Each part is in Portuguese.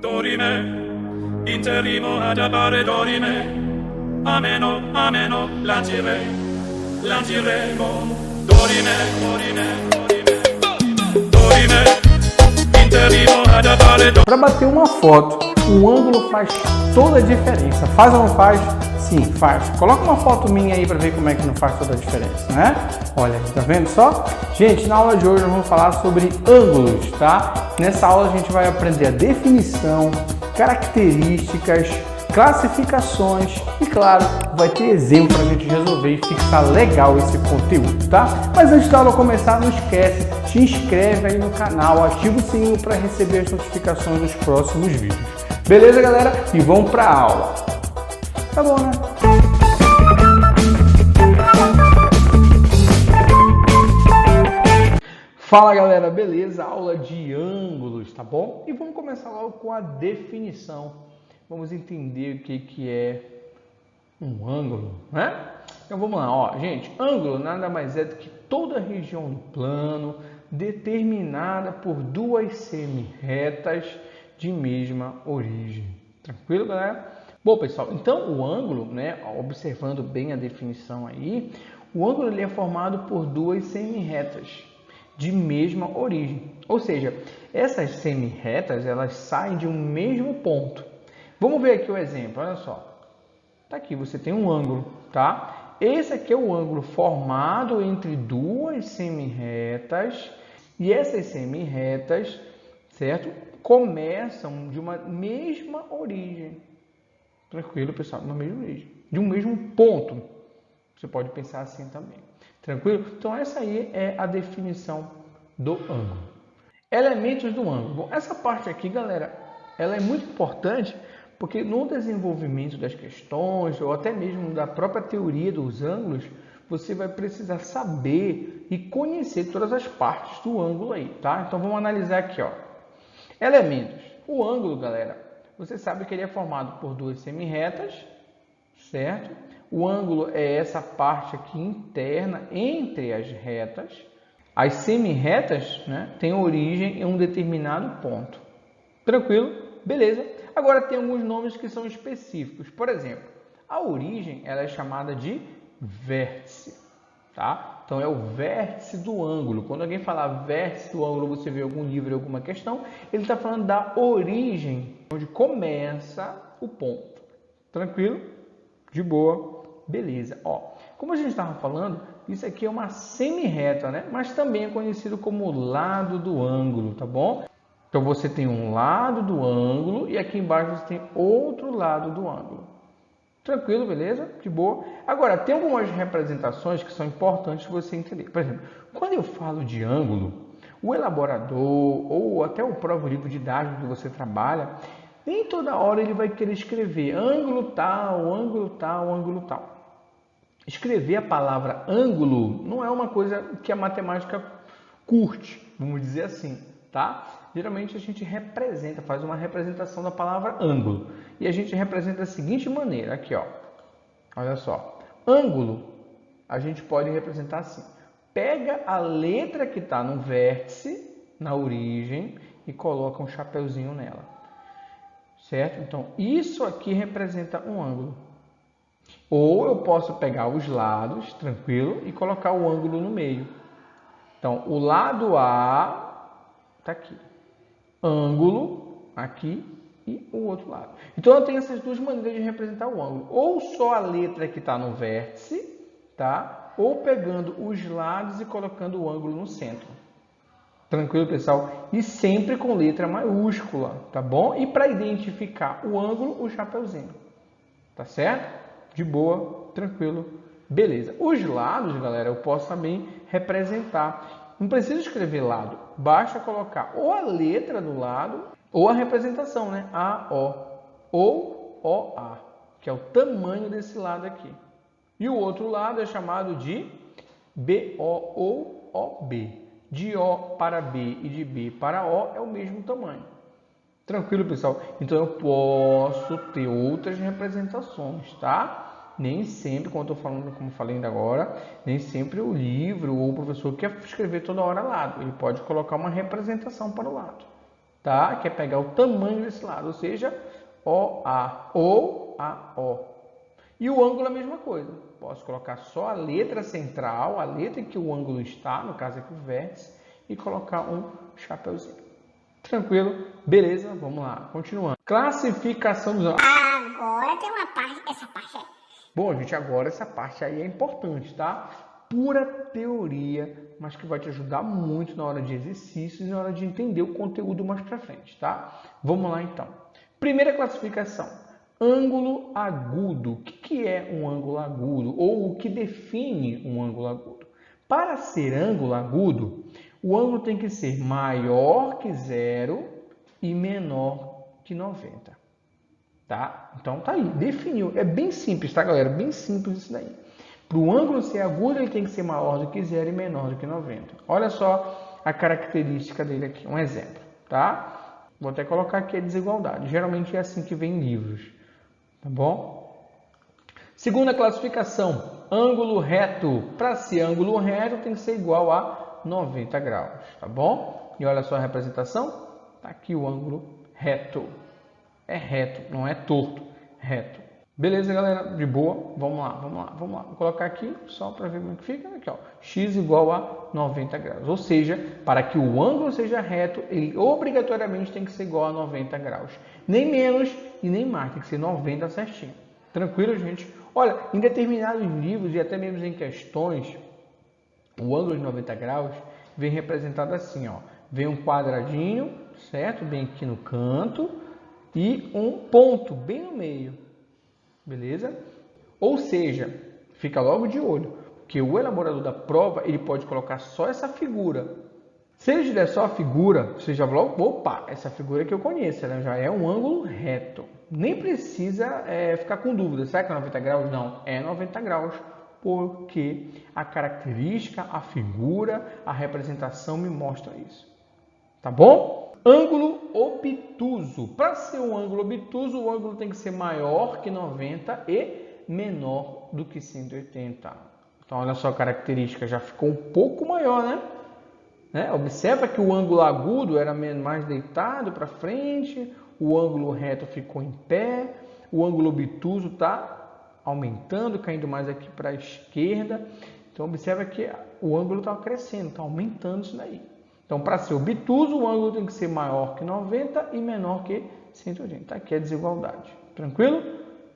Dorime, interrimo ad appare dorime, ameno, ameno, lanciremo, dorime, interrimo ad appare dorime. Para bater uma foto, o ângulo faz toda a diferença. Faz ou não faz? Sim, faz. Coloca uma foto minha aí para ver como é que não faz toda a diferença, né? Olha aqui, tá vendo só? Gente, na aula de hoje nós vamos falar sobre ângulos, tá? Nessa aula a gente vai aprender a definição, características, classificações e, claro, vai ter exemplo para a gente resolver e fixar legal esse conteúdo, tá? Mas antes da aula começar, não esquece, te inscreve aí no canal, ativa o sininho para receber as notificações dos próximos vídeos. Beleza, galera? E vamos para a aula. Tá bom, né? Fala, galera, beleza? Aula de ângulos, tá bom? E vamos começar logo com a definição. Vamos entender o que é um ângulo, né? Então vamos lá, ó, gente, ângulo nada mais é do que toda região do plano determinada por duas semi-retas de mesma origem. Tranquilo, galera? Bom, pessoal, então o ângulo, né, observando bem a definição aí, o ângulo ele é formado por duas semi-retas de mesma origem. Ou seja, essas semi-retas, elas saem de um mesmo ponto. Vamos ver aqui o exemplo, olha só. Tá aqui, você tem um ângulo, tá? Esse aqui é o ângulo formado entre duas semi-retas e essas semi-retas, certo? Começam de uma mesma origem. Tranquilo, pessoal? Uma mesma origem. De um mesmo ponto. Você pode pensar assim também. Tranquilo? Então, essa aí é a definição do ângulo. Elementos do ângulo. Bom, essa parte aqui, galera, ela é muito importante porque no desenvolvimento das questões ou até mesmo da própria teoria dos ângulos, você vai precisar saber e conhecer todas as partes do ângulo aí, tá? Então, vamos analisar aqui, ó. Elementos. O ângulo, galera, você sabe que ele é formado por duas semi-retas, certo? O ângulo é essa parte aqui interna entre as retas. As semi-retas, né, têm origem em um determinado ponto. Tranquilo? Beleza. Agora tem alguns nomes que são específicos. Por exemplo, a origem ela é chamada de vértice. Tá? Então é o vértice do ângulo. Quando alguém falar vértice do ângulo, você vê algum livro, alguma questão, ele está falando da origem, onde começa o ponto. Tranquilo? De boa? Beleza. Ó, como a gente estava falando, isso aqui é uma semi-reta, né? Mas também é conhecido como lado do ângulo, tá bom? Então você tem um lado do ângulo e aqui embaixo você tem outro lado do ângulo. Tranquilo, beleza? De boa. Agora, tem algumas representações que são importantes você entender. Por exemplo, quando eu falo de ângulo, o elaborador ou até o próprio livro didático que você trabalha, nem toda hora ele vai querer escrever ângulo tal, ângulo tal, ângulo tal. Escrever a palavra ângulo não é uma coisa que a matemática curte, vamos dizer assim, tá? Geralmente a gente representa, faz uma representação da palavra ângulo. E a gente representa da seguinte maneira, aqui ó. Olha só. Ângulo, a gente pode representar assim. Pega a letra que está no vértice, na origem, e coloca um chapeuzinho nela. Certo? Então, isso aqui representa um ângulo. Ou eu posso pegar os lados, tranquilo, e colocar o ângulo no meio. Então, o lado A está aqui. Ângulo aqui e o outro lado. Então, eu tenho essas duas maneiras de representar o ângulo. Ou só a letra que está no vértice, tá? Ou pegando os lados e colocando o ângulo no centro. Tranquilo, pessoal? E sempre com letra maiúscula, tá bom? E para identificar o ângulo, o chapeuzinho. Tá certo? De boa, tranquilo. Beleza. Os lados, galera, eu posso também representar. Não precisa escrever lado. Basta colocar ou a letra do lado ou a representação, né? AO ou OA, que é o tamanho desse lado aqui. E o outro lado é chamado de BO ou OB. De O para B e de B para O é o mesmo tamanho. Tranquilo, pessoal? Então eu posso ter outras representações, tá? Nem sempre, quando eu estou falando, como falei ainda agora, nem sempre o livro ou o professor quer escrever toda hora lado. Ele pode colocar uma representação para o lado. tá? Que é pegar o tamanho desse lado, ou seja, OA ou AO. E o ângulo é a mesma coisa. Posso colocar só a letra central, a letra que o ângulo está, no caso aqui o vértice, e colocar um chapeuzinho. Tranquilo? Beleza? Vamos lá, continuando. Classificação dos ângulos. Agora tem uma parte, essa parte aí. Bom, gente, agora essa parte aí é importante, tá? Pura teoria, mas que vai te ajudar muito na hora de exercícios e na hora de entender o conteúdo mais pra frente, tá? Vamos lá, então. Primeira classificação. Ângulo agudo. O que é um ângulo agudo? Ou o que define um ângulo agudo? Para ser ângulo agudo, o ângulo tem que ser maior que 0 e menor que 90. Tá? Então tá aí, definiu. É bem simples, tá, galera? Bem simples isso daí. Para o ângulo ser agudo, ele tem que ser maior do que 0 e menor do que 90. Olha só a característica dele aqui, um exemplo, tá? Vou até colocar aqui a desigualdade. Geralmente é assim que vem em livros, tá bom? Segunda classificação, ângulo reto. Para ser ângulo reto, tem que ser igual a 90 graus, tá bom? E olha só a representação, tá aqui o ângulo reto. É reto, não é torto, reto. Beleza, galera? De boa? Vamos lá. Vou colocar aqui só para ver como é que fica. Aqui, ó. X igual a 90 graus. Ou seja, para que o ângulo seja reto, ele obrigatoriamente tem que ser igual a 90 graus. Nem menos e nem mais, tem que ser 90 certinho. Tranquilo, gente? Olha, em determinados livros e até mesmo em questões, o ângulo de 90 graus vem representado assim, ó. Vem um quadradinho, certo? Bem aqui no canto e um ponto bem no meio. Beleza? Ou seja, fica logo de olho, que o elaborador da prova, ele pode colocar só essa figura. Se ele tiver só a figura, você já falou, opa, essa figura que eu conheço, ela já é um ângulo reto. Nem precisa ficar com dúvida, será que é 90 graus? Não, é 90 graus, porque a característica, a figura, a representação me mostra isso. Tá bom? Ângulo obtuso. Para ser um ângulo obtuso, o ângulo tem que ser maior que 90 e menor do que 180. Então, olha só a característica, já ficou um pouco maior, né? Observa que o ângulo agudo era mais deitado para frente, o ângulo reto ficou em pé, o ângulo obtuso está aumentando, caindo mais aqui para a esquerda. Então, observa que o ângulo está crescendo, está aumentando isso daí. Então, para ser obtuso, o ângulo tem que ser maior que 90 e menor que 180. Aqui é a desigualdade. Tranquilo?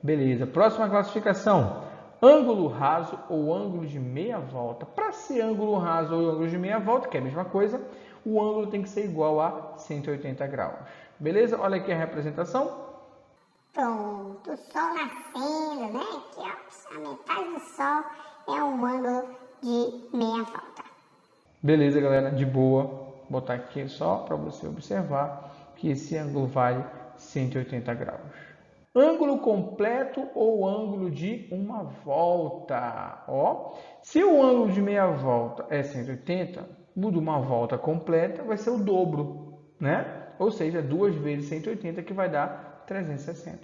Beleza. Próxima classificação. Ângulo raso ou ângulo de meia volta. Para ser ângulo raso ou ângulo de meia volta, que é a mesma coisa, o ângulo tem que ser igual a 180 graus. Beleza? Olha aqui a representação. Pronto, o sol nascendo, né? Aqui, ó, a metade do sol é um ângulo de meia volta. Beleza, galera, de boa. Vou botar aqui só para você observar que esse ângulo vale 180 graus. Ângulo completo ou ângulo de uma volta. Ó, se o ângulo de meia volta é 180, o de uma volta completa vai ser o dobro, né? Ou seja, 2 vezes 180 que vai dar 360.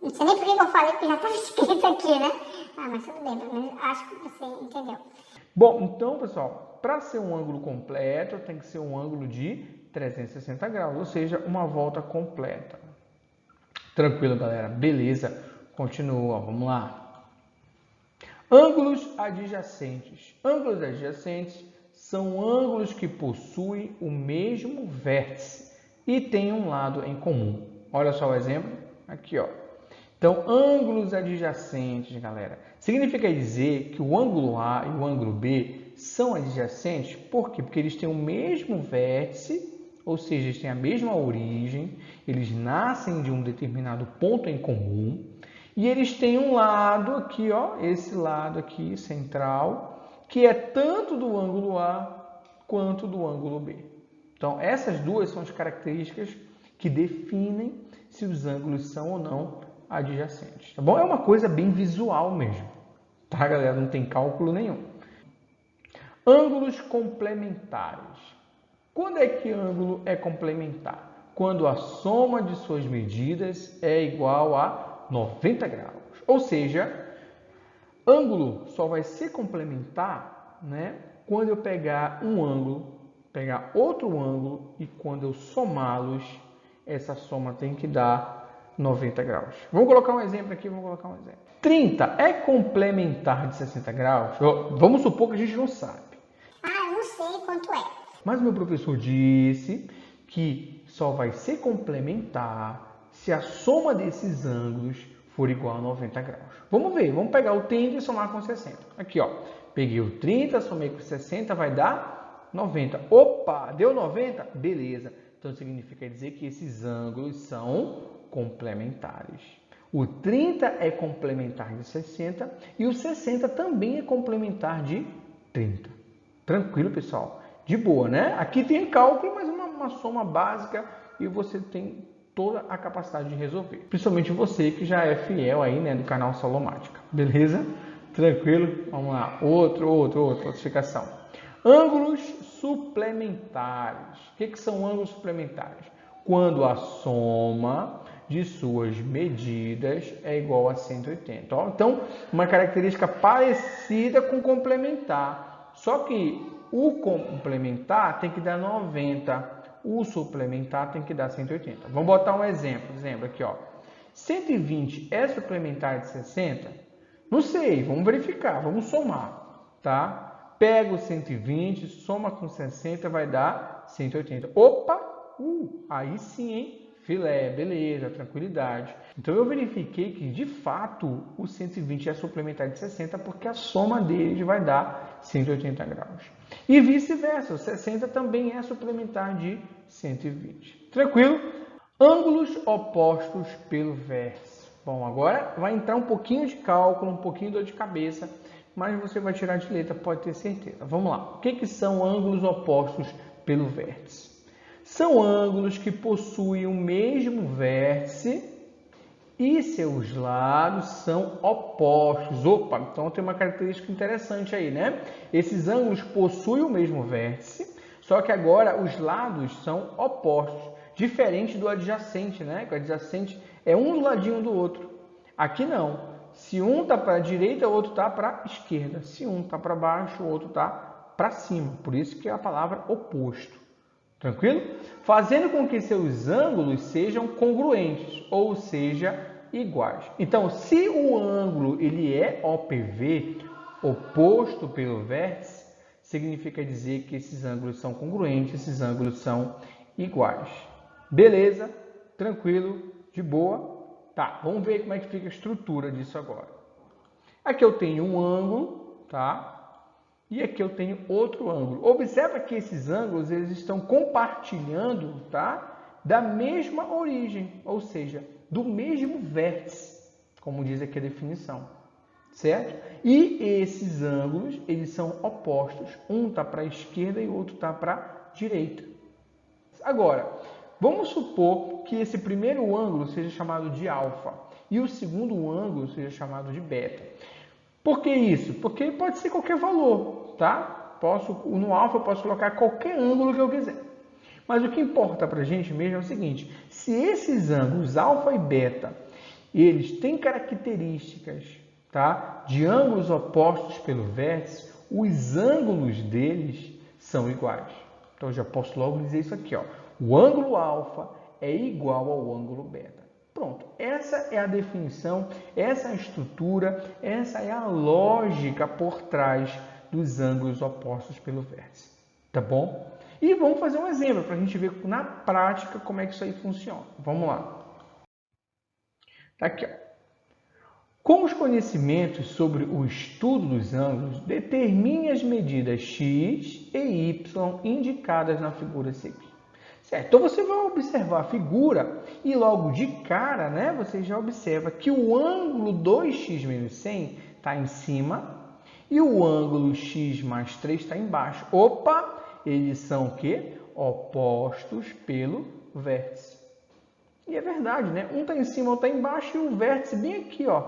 Não sei nem por que eu falei, porque já estava escrito aqui, né? Ah, mas tudo bem, acho que você entendeu. Bom, então, pessoal, para ser um ângulo completo, tem que ser um ângulo de 360 graus, ou seja, uma volta completa. Tranquilo, galera? Beleza. Continua, vamos lá. Ângulos adjacentes. Ângulos adjacentes são ângulos que possuem o mesmo vértice e têm um lado em comum. Olha só o exemplo aqui, ó. Então, ângulos adjacentes, galera, significa dizer que o ângulo A e o ângulo B são adjacentes. Por quê? Porque eles têm o mesmo vértice, ou seja, eles têm a mesma origem, eles nascem de um determinado ponto em comum e eles têm um lado aqui, ó, esse lado aqui central, que é tanto do ângulo A quanto do ângulo B. Então, essas duas são as características que definem se os ângulos são ou não adjacentes, tá bom? É uma coisa bem visual mesmo, tá, galera? Não tem cálculo nenhum. Ângulos complementares. Quando é que ângulo é complementar? Quando a soma de suas medidas é igual a 90 graus. Ou seja, ângulo só vai ser complementar, né, quando eu pegar um ângulo pegar outro ângulo e quando eu somá-los, essa soma tem que dar 90 graus. Vamos colocar um exemplo aqui, 30 é complementar de 60 graus? Vamos supor que a gente não sabe. Ah, eu não sei quanto é. Mas meu professor disse que só vai ser complementar se a soma desses ângulos for igual a 90 graus. Vamos ver, vamos pegar o 30 e somar com 60. Aqui, ó, peguei o 30, somei com 60, vai dar 90. Opa, deu 90? Beleza. Então significa dizer que esses ângulos são complementares. O 30 é complementar de 60 e o 60 também é complementar de 30. Tranquilo, pessoal? De boa, né? Aqui tem cálculo, mas uma soma básica e você tem toda a capacidade de resolver. Principalmente você que já é fiel aí, né, do canal Solomática. Beleza? Tranquilo? Vamos lá. Outra classificação. Ângulos suplementares. O que são ângulos suplementares? Quando a soma de suas medidas é igual a 180. Ó, então, uma característica parecida com complementar. Só que o complementar tem que dar 90. O suplementar tem que dar 180. Vamos botar um exemplo. Aqui, ó. 120 é suplementar de 60? Não sei, vamos verificar, vamos somar, tá? Pega o 120, soma com 60, vai dar 180. Opa! Aí sim, hein? Filé, beleza, tranquilidade. Então eu verifiquei que de fato o 120 é suplementar de 60 porque a soma deles vai dar 180 graus. E vice-versa, o 60 também é suplementar de 120. Tranquilo? Ângulos opostos pelo vértice. Bom, agora vai entrar um pouquinho de cálculo, um pouquinho de dor de cabeça, mas você vai tirar de letra, pode ter certeza. Vamos lá. O que são ângulos opostos pelo vértice? São ângulos que possuem o mesmo vértice e seus lados são opostos. Opa, então tem uma característica interessante aí, né? Esses ângulos possuem o mesmo vértice, só que agora os lados são opostos, diferente do adjacente, né? O adjacente é um do ladinho do outro. Aqui não. Se um está para a direita, o outro está para a esquerda. Se um está para baixo, o outro está para cima. Por isso que é a palavra oposto. Tranquilo? Fazendo com que seus ângulos sejam congruentes, ou seja, iguais. Então, se o ângulo ele é OPV, oposto pelo vértice, significa dizer que esses ângulos são congruentes, esses ângulos são iguais. Beleza? Tranquilo? De boa? Tá, vamos ver como é que fica a estrutura disso agora. Aqui eu tenho um ângulo, tá? E aqui eu tenho outro ângulo. Observa que esses ângulos eles estão compartilhando, tá? Da mesma origem, ou seja, do mesmo vértice, como diz aqui a definição, certo? E esses ângulos eles são opostos. Um está para a esquerda e o outro está para a direita. Agora, vamos supor que esse primeiro ângulo seja chamado de alfa e o segundo ângulo seja chamado de beta. Por que isso? Porque pode ser qualquer valor, tá? No alfa eu posso colocar qualquer ângulo que eu quiser. Mas o que importa para a gente mesmo é o seguinte, se esses ângulos alfa e beta, eles têm características, tá? De ângulos opostos pelo vértice, os ângulos deles são iguais. Então eu já posso logo dizer isso aqui, ó. O ângulo alfa é igual ao ângulo beta. Pronto, essa é a definição, essa é a estrutura, essa é a lógica por trás dos ângulos opostos pelo vértice, tá bom? E vamos fazer um exemplo para a gente ver na prática como é que isso aí funciona. Vamos lá. Tá aqui, ó. Com os conhecimentos sobre o estudo dos ângulos, determine as medidas x e y indicadas na figura seguinte. Certo, então você vai observar a figura e logo de cara, né, você já observa que o ângulo 2x menos 100 está em cima e o ângulo x mais 3 está embaixo. Opa, eles são o quê? Opostos pelo vértice. E é verdade, né? Um está em cima, outro está embaixo e o vértice bem aqui, ó,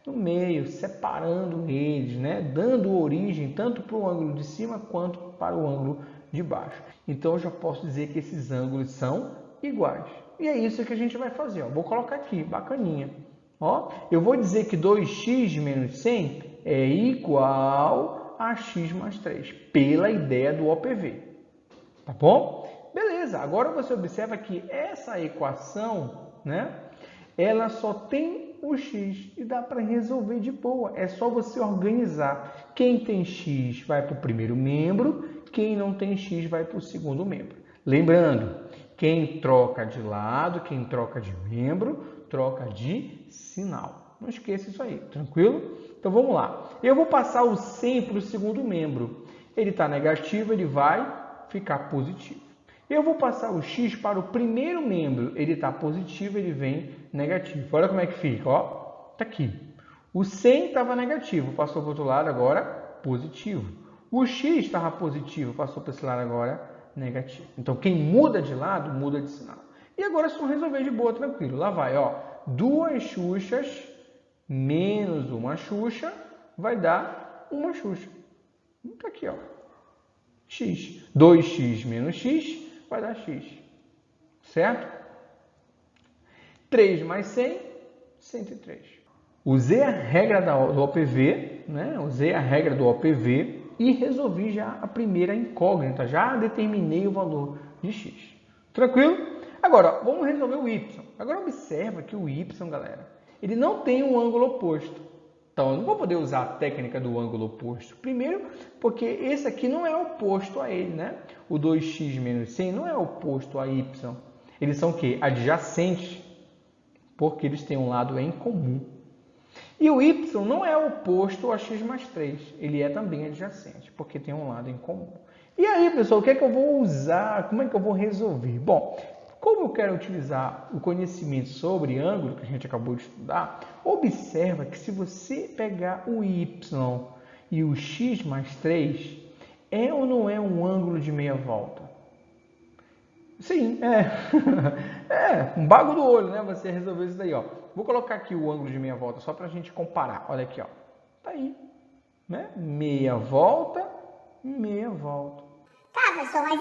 no meio, separando eles, né, dando origem tanto para o ângulo de cima quanto para o ângulo de baixo. Então, eu já posso dizer que esses ângulos são iguais. E é isso que a gente vai fazer. Ó. Vou colocar aqui, bacaninha. Ó, eu vou dizer que 2x menos 100 é igual a x mais 3, pela ideia do OPV. Tá bom? Beleza, agora você observa que essa equação, né, ela só tem o x e dá para resolver de boa. É só você organizar. Quem tem x vai para o primeiro membro, quem não tem x vai para o segundo membro. Lembrando, quem troca de lado, quem troca de membro, troca de sinal. Não esqueça isso aí, tranquilo? Então vamos lá. Eu vou passar o 100 para o segundo membro. Ele está negativo, ele vai ficar positivo. Eu vou passar o x para o primeiro membro. Ele está positivo, ele vem negativo. Olha como é que fica, ó. Está aqui. O 100 estava negativo, passou para o outro lado, agora positivo. O x estava positivo, passou para esse lado, agora negativo. Então, quem muda de lado, muda de sinal. E agora é só resolver de boa, tranquilo. Lá vai, ó. 2 xuxas menos uma xuxa vai dar uma xuxa. Está aqui, ó. X. 2x menos x vai dar x. Certo? 3 mais 100, 103. Usei a regra do OPV, né? Usei a regra do OPV e resolvi já a primeira incógnita. Já determinei o valor de x. Tranquilo? Agora, vamos resolver o y. Agora, observa que o y, galera, ele não tem um ângulo oposto. Então, eu não vou poder usar a técnica do ângulo oposto. Primeiro, porque esse aqui não é oposto a ele, né? O 2x menos 100 não é oposto a y. Eles são o quê? Adjacentes, porque eles têm um lado em comum. E o y não é oposto a x mais 3. Ele é também adjacente, porque tem um lado em comum. E aí, pessoal, o que é que eu vou usar? Como é que eu vou resolver? Bom, como eu quero utilizar o conhecimento sobre ângulo, que a gente acabou de estudar, observa que se você pegar o y e o x mais 3, é ou não é um ângulo de meia volta? Sim, é. Um bago do olho, né? Você resolveu isso daí, ó. Vou colocar aqui o ângulo de meia volta só para a gente comparar. Olha aqui, ó. Tá aí, né? Meia volta, meia volta. Tá, professor, mas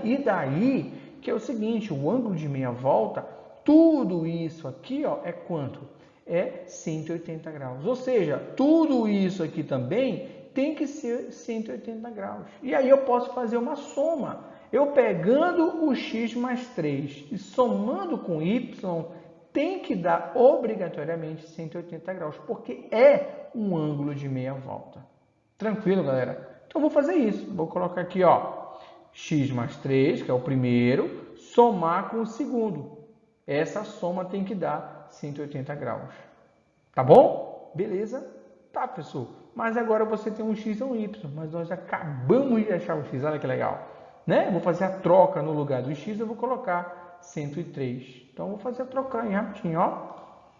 e daí? E daí que é o seguinte, o ângulo de meia volta, tudo isso aqui, ó, é quanto? É 180 graus. Ou seja, tudo isso aqui também tem que ser 180 graus. E aí eu posso fazer uma soma. Eu pegando o x mais 3 e somando com y, tem que dar obrigatoriamente 180 graus, porque é um ângulo de meia volta. Tranquilo, galera? Então, eu vou fazer isso. Vou colocar aqui, ó, x mais 3, que é o primeiro, somar com o segundo. Essa soma tem que dar 180 graus. Tá bom? Beleza? Tá, professor. Mas agora você tem um x e um y, mas nós acabamos de achar o x. Olha que legal. Né? Vou fazer a troca no lugar do x, eu vou colocar 103. Então, eu vou fazer a troca aí rapidinho, ó.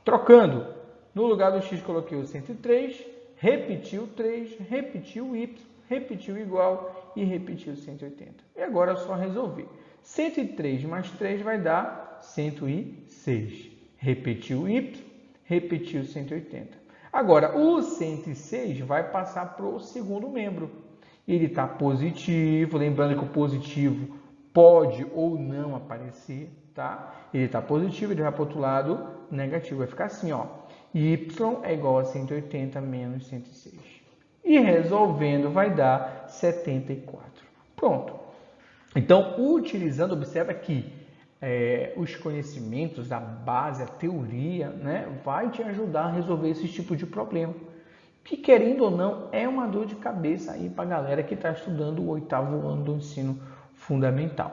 Trocando. No lugar do x, coloquei o 103, repetiu o 3, repetiu o y, repetiu igual e repetiu 180. E agora é só resolver. 103 mais 3 vai dar 106. Repetiu o y, repetiu 180. Agora, o 106 vai passar para o segundo membro. Ele está positivo, lembrando que o positivo pode ou não aparecer, tá? Ele está positivo, ele vai para o outro lado negativo. Vai ficar assim, ó. Y é igual a 180 menos 106. E resolvendo vai dar 74. Pronto. Então, utilizando, observa que os conhecimentos da base, a teoria, né, vai te ajudar a resolver esse tipo de problema. Que, querendo ou não, é uma dor de cabeça aí para a galera que está estudando o 8º ano do ensino fundamental.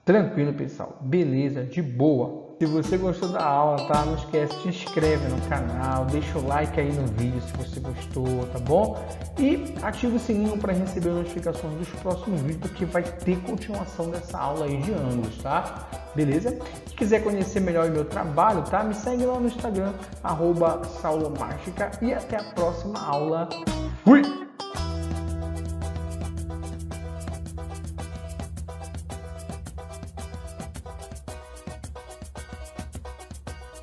Tranquilo, pessoal? Beleza, de boa. Se você gostou da aula, tá? Não esquece, se inscreve no canal, deixa o like aí no vídeo se você gostou, tá bom? E ativa o sininho para receber notificações dos próximos vídeos, porque vai ter continuação dessa aula aí de ângulos, tá? Beleza? Se quiser conhecer melhor o meu trabalho, tá? Me segue lá no Instagram, @saulomágica, e até a próxima aula. Fui!